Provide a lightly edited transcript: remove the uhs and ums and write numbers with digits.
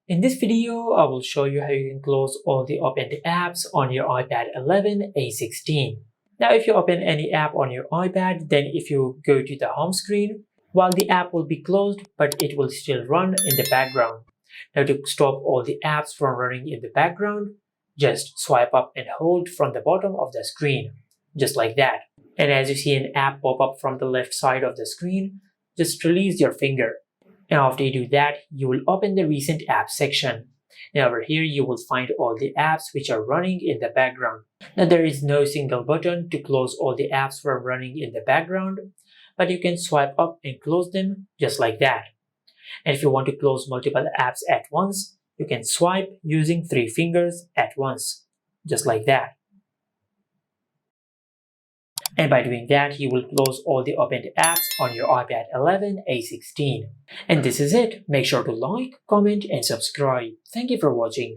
In this video, I will show you how you can close all the opened apps on your iPad 11 A16. Now, if you open any app on your iPad, then if you go to the home screen, while the app will be closed, but it will still run in the background. Now, to stop all the apps from running in the background, just swipe up and hold from the bottom of the screen, just like that. And as you see an app pop up from the left side of the screen, just release your finger. Now after you do that, you will open the recent apps section. Now over here, you will find all the apps which are running in the background. Now there is no single button to close all the apps from running in the background, but you can swipe up and close them just like that. And if you want to close multiple apps at once, you can swipe using 3 fingers at once, just like that. And by doing that, you will close all the opened apps on your iPad 11 A16. And this is it. Make sure to like, comment, and subscribe. Thank you for watching.